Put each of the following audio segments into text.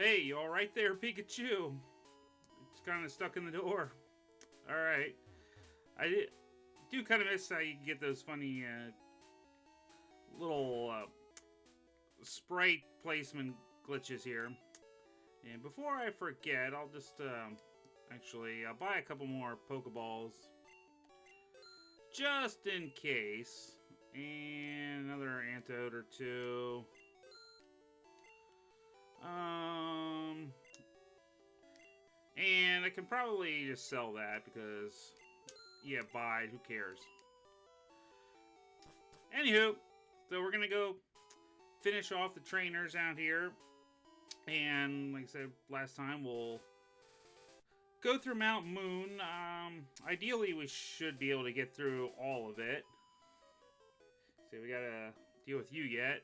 Hey, you alright there, Pikachu? It's kind of stuck in the door. Alright. Do kind of miss how you get those funny little sprite placement glitches here. And before I forget, I'll just actually I'll buy a couple more Pokeballs just in case, and another antidote or two. And I can probably just sell that because, yeah, buy. Who cares? Anywho, so we're gonna go finish off the trainers out here, and like I said last time, we'll go through Mount Moon. Ideally, we should be able to get through all of it. So we gotta deal with you yet.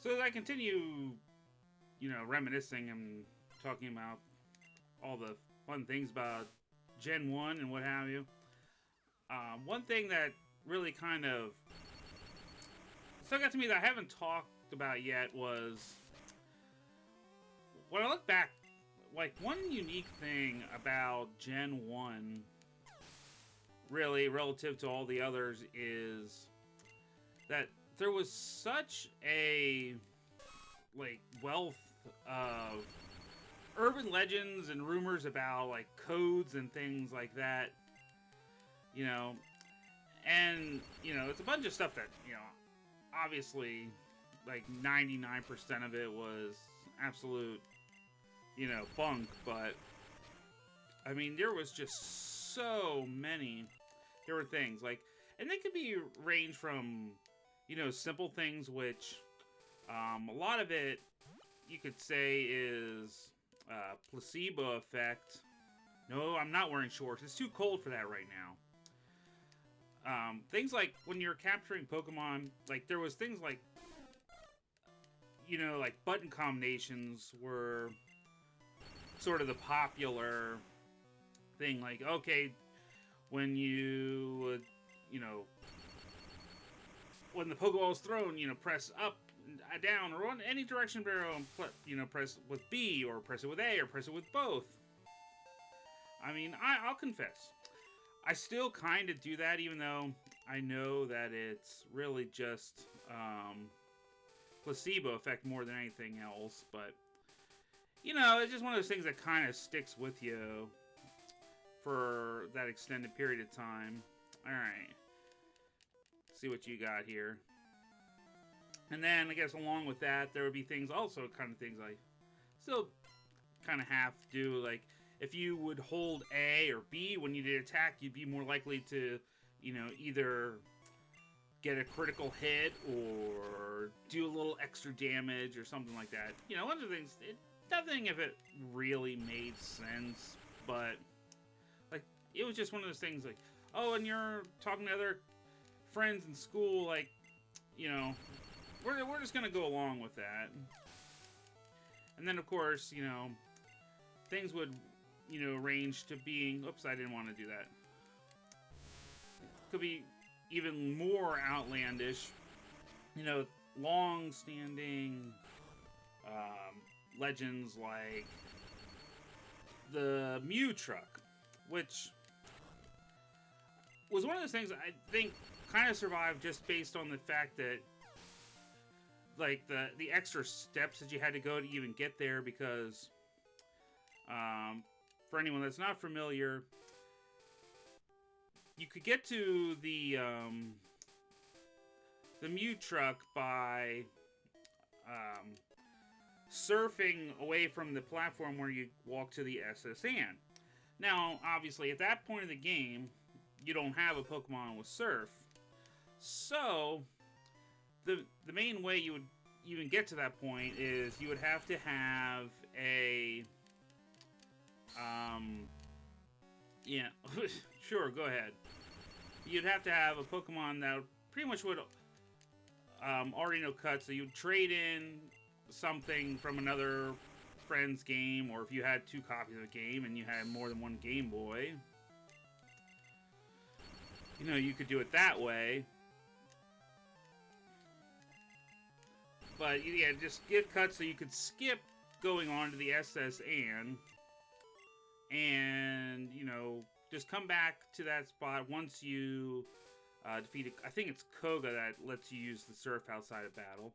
So as I continue, reminiscing and talking about all the fun things about Gen 1 and what have you, one thing that really kind of stuck out to me that I haven't talked about yet was, when I look back, like, one unique thing about Gen 1, really, relative to all the others, is that there was such a, like, wealth of urban legends and rumors about, like, codes and things like that, and, it's a bunch of stuff that, obviously, like, 99% of it was absolute, bunk, but, I mean, there was just so many different things, like, and they could be range from, simple things, which, a lot of it, you could say, is, placebo effect. No, I'm not wearing shorts. It's too cold for that right now. Things like when you're capturing Pokemon, like, there was things like, like button combinations were sort of the popular thing. Like, okay, when you would, when the Pokeball is thrown, press up, down, or on any direction arrow, and press with B, or press it with A, or press it with both. I mean, I'll confess, I still kind of do that, even though I know that it's really just placebo effect more than anything else. But, it's just one of those things that kind of sticks with you for that extended period of time. Alright. See what you got here. And then, I guess, along with that, there would be things, also kind of things like, still kind of have to do, like, if you would hold A or B when you did attack, you'd be more likely to, either get a critical hit or do a little extra damage or something like that. One of the things, nothing if it really made sense, but, like, it was just one of those things, like, oh, and you're talking to other friends in school, like, we're just gonna go along with that. And then, of course, things would, range to being, oops, I didn't want to do that. Could be even more outlandish, long-standing legends like the Mew truck, which was one of those things I think kind of survived just based on the fact that, like, the extra steps that you had to go to even get there, because for anyone that's not familiar, you could get to the Mew truck by surfing away from the platform where you walk to the SSN. Now, obviously, at that point of the game, you don't have a Pokemon with Surf. So, the main way you would even get to that point is you would have to have a... yeah, sure, go ahead. You'd have to have a Pokemon that pretty much would already know cut, so you'd trade in something from another friend's game, or if you had 2 copies of a game and you had more than one Game Boy, you could do it that way. But yeah, just get cut so you could skip going on to the SS and you know, just come back to that spot once you defeat. I think it's Koga that lets you use the surf outside of battle.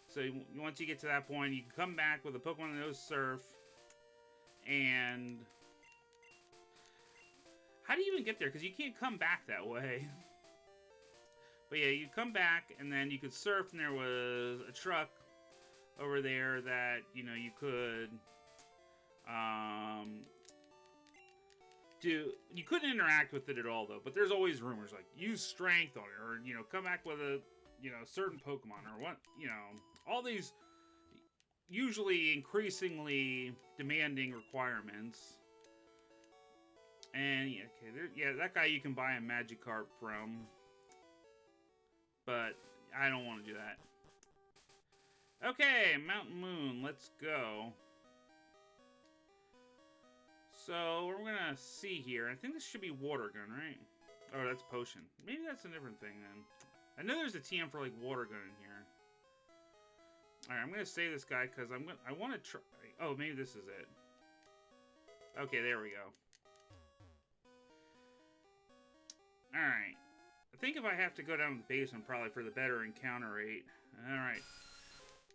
So once you get to that point, you can come back with a Pokemon that knows surf. And how do you even get there? Because you can't come back that way. But yeah, you come back, and then you could surf, and there was a truck over there that, you know, you could do. You couldn't interact with it at all, though. But there's always rumors, like, use strength on it, or, you know, come back with a, you know, certain Pokemon, or what, you know, all these usually increasingly demanding requirements. And, yeah, okay, yeah, that guy you can buy a Magikarp from. But I don't want to do that. Okay, Mountain Moon, let's go. So, we're gonna see here. I think this should be Water Gun, right? Oh, that's Potion. Maybe that's a different thing, then. I know there's a TM for, like, Water Gun in here. Alright, I'm gonna save this guy, because I want to try... Oh, maybe this is it. Okay, there we go. Alright. I think if I have to go down to the basement, probably for the better encounter rate. Alright.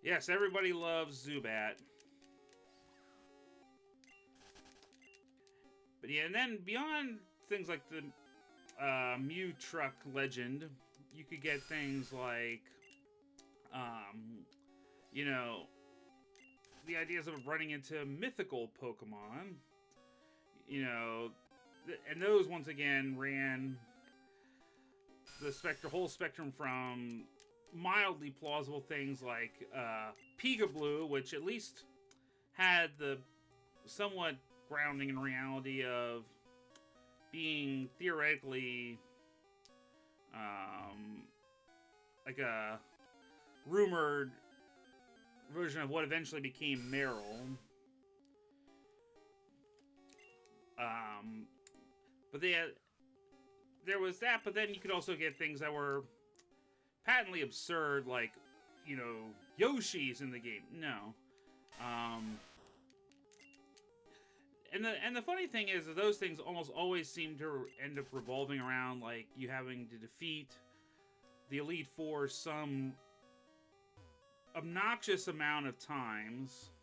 Yes, everybody loves Zubat. But yeah, and then beyond things like the Mew Truck Legend, you could get things like, you know, the ideas of running into mythical Pokemon. You know, and those, once again, ran the whole spectrum from mildly plausible things like Peekaboo, which at least had the somewhat grounding in reality of being theoretically like a rumored version of what eventually became Meryl. But there was that, but then you could also get things that were patently absurd, like, you know, Yoshi's in the game. No. And the funny thing is that those things almost always seem to end up revolving around, like, you having to defeat the Elite Four some obnoxious amount of times.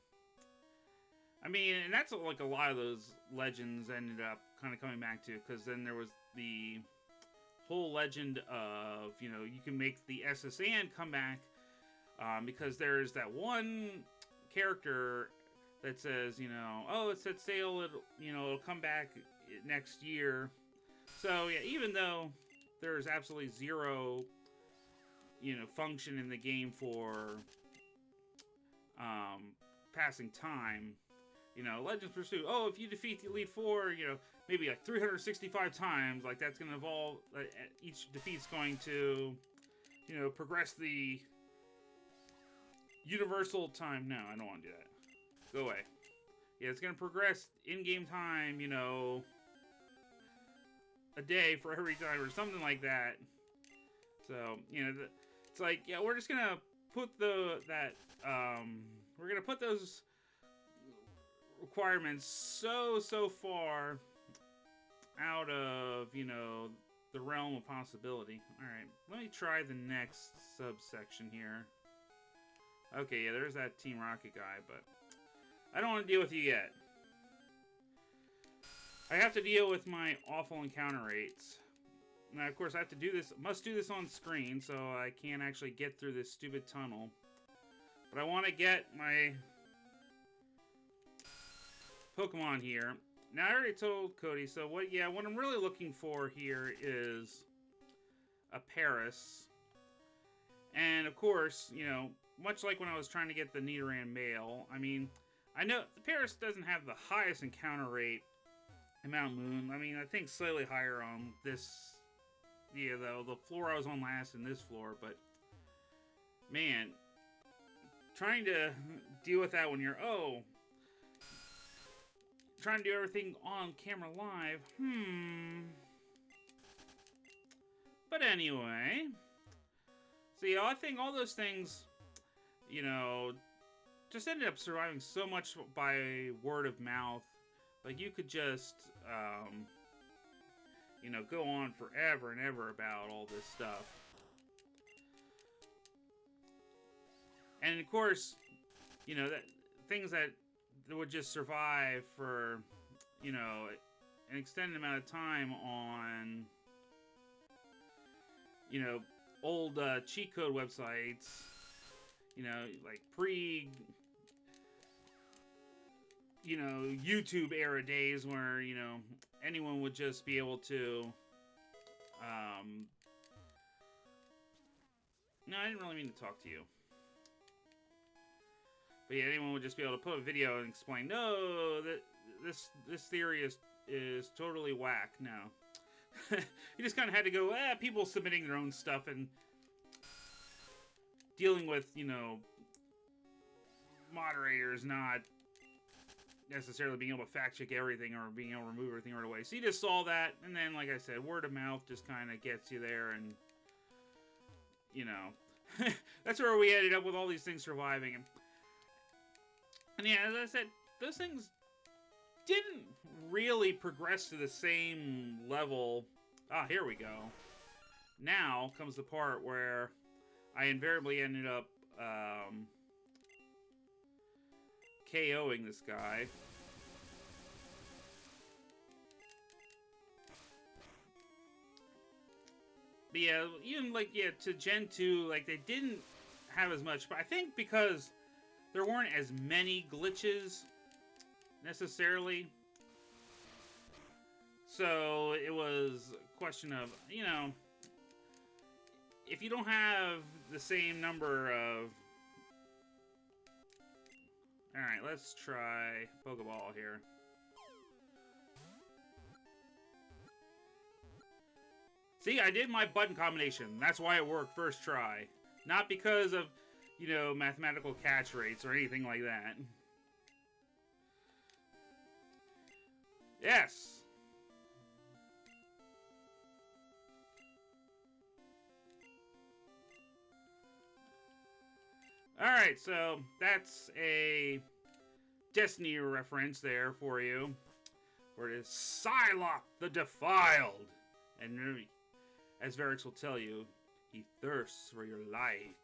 I mean, and that's like a lot of those legends ended up kind of coming back to, because then there was the whole legend of, you know, you can make the SSN come back, because there's that one character that says, you know, oh, it's set sail, it'll come back next year. So yeah, even though there's absolutely zero, you know, function in the game for passing time, you know, Legends Pursuit, oh, if you defeat the Elite Four, you know, maybe like 365 times, like that's going to evolve, each defeat's going to, you know, progress the universal time. No, I don't want to do that. Go away. Yeah, it's going to progress in-game time, you know, a day for every time or something like that. So, you know, it's like, yeah, we're just going to put we're going to put those requirements so far out of, you know, the realm of possibility. Alright, let me try the next subsection here. Okay, yeah, there's that Team Rocket guy, but I don't want to deal with you yet. I have to deal with my awful encounter rates. Now, of course, I have to do this, must do this on screen, so I can't actually get through this stupid tunnel. But I want to get my Pokemon here. Now, I already told Cody, so what I'm really looking for here is a Paris. And, of course, you know, much like when I was trying to get the Nidoran male, I mean, I know the Paris doesn't have the highest encounter rate in Mount Moon. I mean, I think slightly higher on this, yeah, the floor I was on last and this floor, but, man, trying to deal with that when you're, trying to do everything on camera live, But anyway, so yeah, I think all those things, you know, just ended up surviving so much by word of mouth. Like, you could just, you know, go on forever and ever about all this stuff. And of course, you know, that things that would just survive for, you know, an extended amount of time on, you know, old cheat code websites, you know, like you know, YouTube era days where, you know, anyone would just be able to, no, I didn't really mean to talk to you. But yeah, anyone would just be able to put a video and explain, no, that this theory is totally whack. No. You just kind of had to go, people submitting their own stuff and dealing with, you know, moderators not necessarily being able to fact check everything or being able to remove everything right away. So you just saw that, and then, like I said, word of mouth just kind of gets you there, and, you know, that's where we ended up with all these things surviving. And yeah, as I said, those things didn't really progress to the same level. Ah, here we go. Now comes the part where I invariably ended up KOing this guy. But yeah, even like, yeah, to Gen 2, like, they didn't have as much, but I think because there weren't as many glitches necessarily. So it was a question of, you know, if you don't have the same number of... Alright, let's try Pokeball here. See, I did my button combination. That's why it worked first try. Not because of, you know, mathematical catch rates or anything like that. Yes! Alright, so that's a Destiny reference there for you. Where it is Psylocke the Defiled. And as Varix will tell you, he thirsts for your light.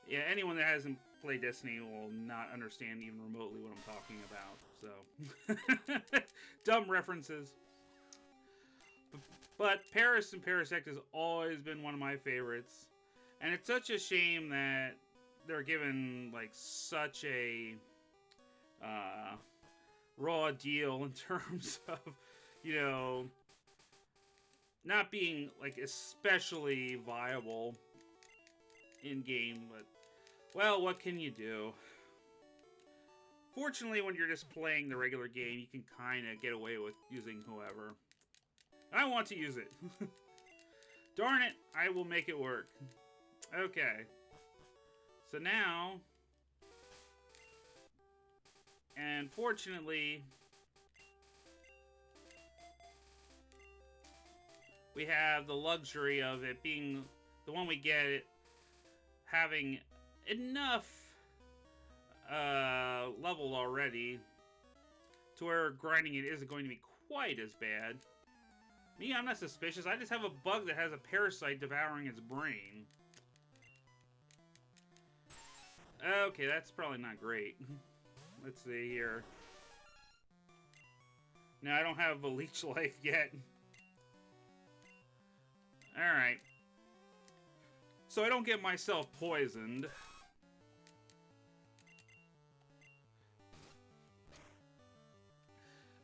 Yeah, anyone that hasn't played Destiny will not understand even remotely what I'm talking about. So, dumb references. But Paris and Parasect has always been one of my favorites. And it's such a shame that they're given, like, such a raw deal in terms of, you know, not being, like, especially viable in-game. But, well, what can you do? Fortunately, when you're just playing the regular game, you can kind of get away with using whoever. I want to use it. Darn it, I will make it work. Okay. So now, and fortunately, we have the luxury of it being the one we get, having enough level already to where grinding it isn't going to be quite as bad. Me, I'm not suspicious. I just have a bug that has a parasite devouring its brain. Okay, that's probably not great. Let's see here. No, I don't have a leech life yet. Alright. So I don't get myself poisoned.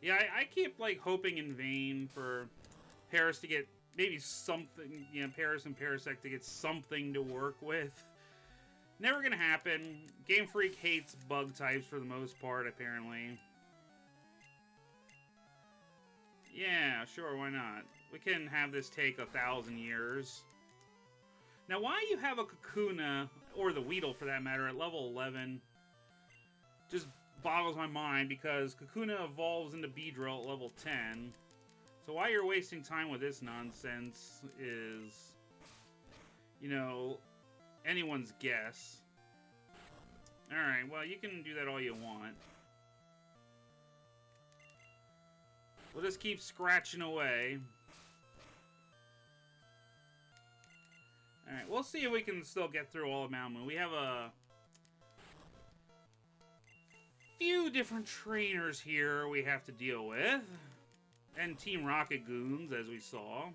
Yeah, I keep, like, hoping in vain for Paris to get maybe something, you know, Paris and Parasect to get something to work with. Never gonna happen. Game Freak hates bug types for the most part, apparently. Yeah, sure, why not? We can have this take 1,000 years. Now, why you have a Kakuna, or the Weedle for that matter, at level 11, just boggles my mind, because Kakuna evolves into Beedrill at level 10. So why you're wasting time with this nonsense is, you know, anyone's guess. Alright, well, you can do that all you want. We'll just keep scratching away. Alright, we'll see if we can still get through all of Mount Moon. We have a few different trainers here we have to deal with. And Team Rocket goons, as we saw.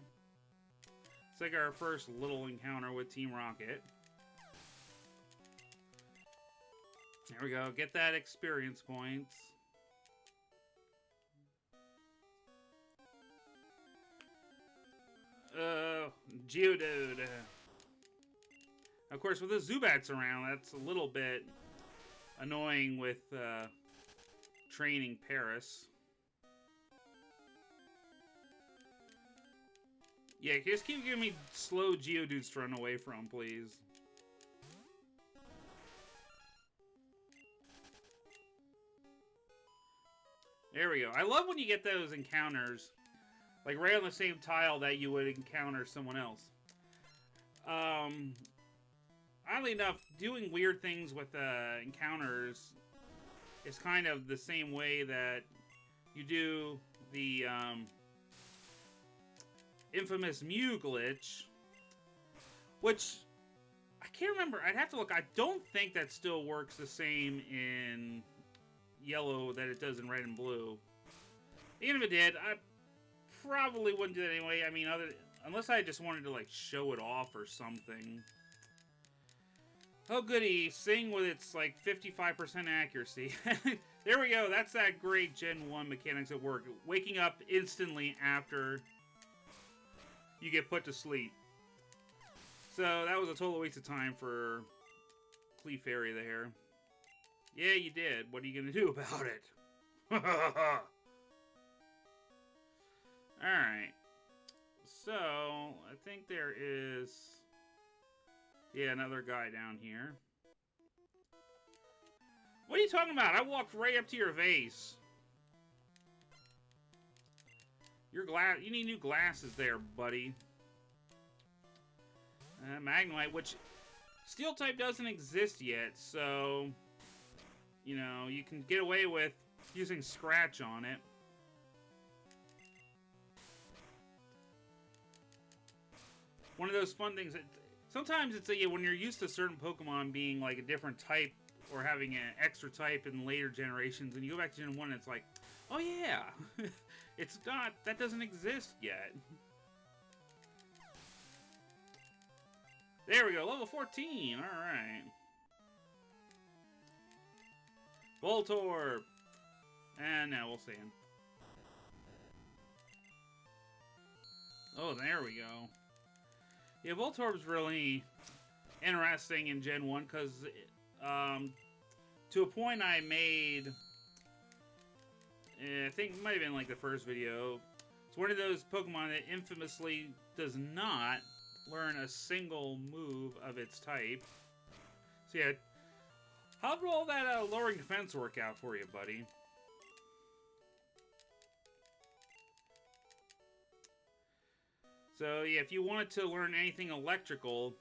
It's like our first little encounter with Team Rocket. There we go. Get that experience points. Geodude. Of course, with the Zubats around, that's a little bit annoying with training Paris. Yeah, just keep giving me slow Geodudes to run away from, please. There we go. I love when you get those encounters, like right on the same tile that you would encounter someone else. Oddly enough, doing weird things with encounters is kind of the same way that you do the infamous Mew glitch, which I can't remember. I'd have to look. I don't think that still works the same in yellow that it does in red and blue. Even if it did, I probably wouldn't do that anyway. I mean, unless I just wanted to like show it off or something. Oh goody, Sing with its like 55% accuracy. There we go, that's that great Gen 1 mechanics at work. Waking up instantly after you get put to sleep. So that was a total waste of time for Clefairy there. Yeah, you did. What are you gonna do about it? Alright. So, I think there is... yeah, another guy down here. What are you talking about? I walked right up to your vase. Your you need new glasses there, buddy. Magnemite, which Steel type doesn't exist yet, so you know, you can get away with using Scratch on it. One of those fun things that sometimes it's when you're used to certain Pokemon being like a different type or having an extra type in later generations, and you go back to Gen 1 and it's like, oh yeah, it's not, that doesn't exist yet. There we go, level 14, alright. Voltorb! And now we'll see him. Oh, there we go. Yeah, Voltorb's really interesting in Gen 1 because to a point I made, I think it might have been like the first video, it's one of those Pokemon that infamously does not learn a single move of its type. So yeah, how did all that lowering defense work out for you, buddy? So yeah, if you wanted to learn anything electrical,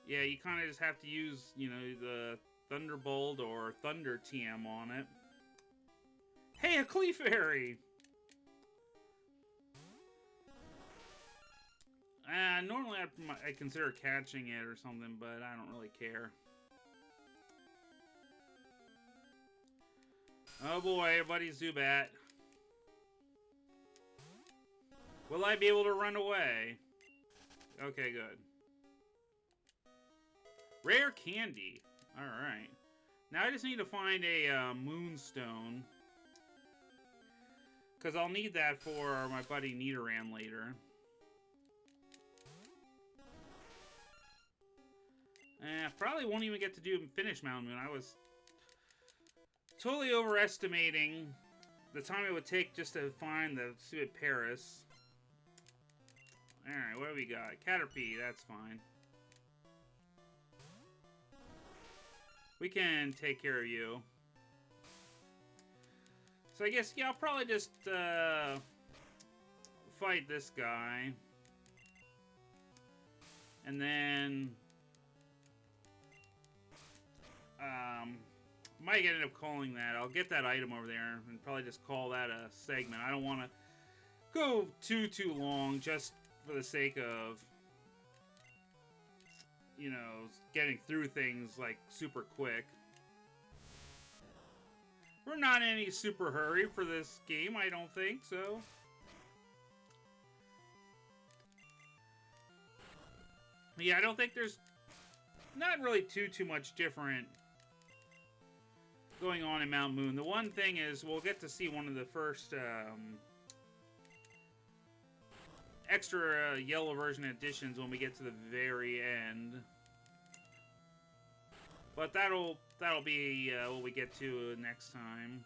yeah, you kind of just have to use, you know, the Thunderbolt or Thunder TM on it. Hey, a Clefairy! Normally I consider catching it or something, but I don't really care. Oh boy, everybody's Zubat. Will I be able to run away? Okay, good. Rare candy. Alright. Now I just need to find a Moonstone. Because I'll need that for my buddy Nidoran later. Probably won't even get to finish Mount Moon. I was totally overestimating the time it would take just to find the stupid Paris. Alright, what do we got? Caterpie, that's fine. We can take care of you. So I guess, yeah, I'll probably just fight this guy. And then like I ended up calling that. I'll get that item over there and probably just call that a segment. I don't want to go too long just for the sake of, you know, getting through things like super quick. We're not in any super hurry for this game, I don't think, so. Yeah, I don't think there's not really too much different going on in Mount Moon. The one thing is we'll get to see one of the first extra yellow version editions when we get to the very end. But that'll be what we get to next time.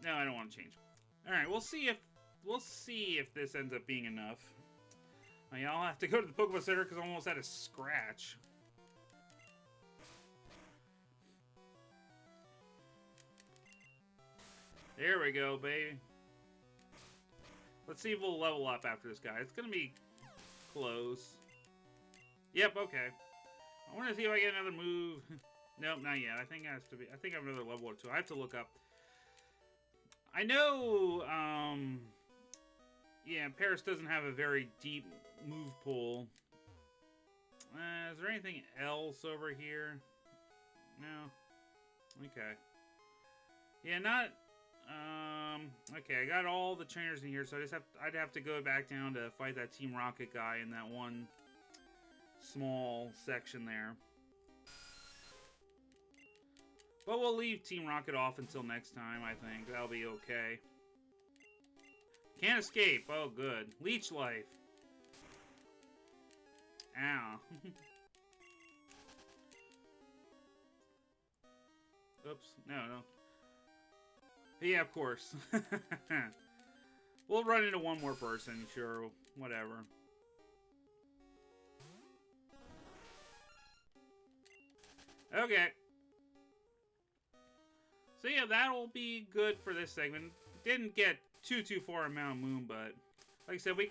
No, I don't want to change. All right, we'll see if this ends up being enough. I mean, I'll have to go to the Pokemon Center because I almost had a scratch. There we go, baby. Let's see if we'll level up after this guy. It's gonna be close. Yep, okay. I want to see if I get another move. Nope, not yet. I think it has to be. I think I have another level or two. I have to look up. I know, yeah, Paris doesn't have a very deep move pool. Is there anything else over here? No. Okay. Yeah, not. Okay, I got all the trainers in here, so I'd have to go back down to fight that Team Rocket guy in that one small section there. But we'll leave Team Rocket off until next time, I think. That'll be okay. Can't escape. Oh, good. Leech life. Ow. Oops. No. Yeah, of course. We'll run into one more person, sure. Whatever. Okay. So yeah, that'll be good for this segment. Didn't get too far in Mount Moon, but like I said, we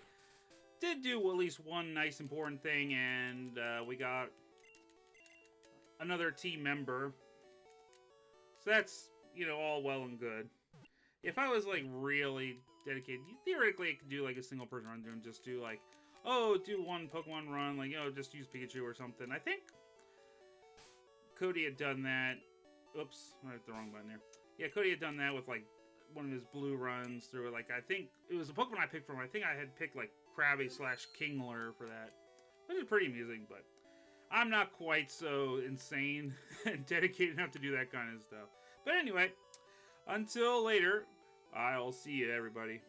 did do at least one nice important thing, and we got another team member. So that's, you know, all well and good. If I was like really dedicated, theoretically I could do like a single person run and just do like, oh, do one Pokemon run, like, you know, just use Pikachu or something. I think Cody had done that. Oops, I hit the wrong button there. Yeah, Cody had done that with, like, one of his blue runs through it. Like, I think it was a Pokemon I picked from. I think I had picked, like, Krabby/Kingler for that. Which is pretty amusing, but I'm not quite so insane and dedicated enough to do that kind of stuff. But anyway, until later, I'll see you, everybody.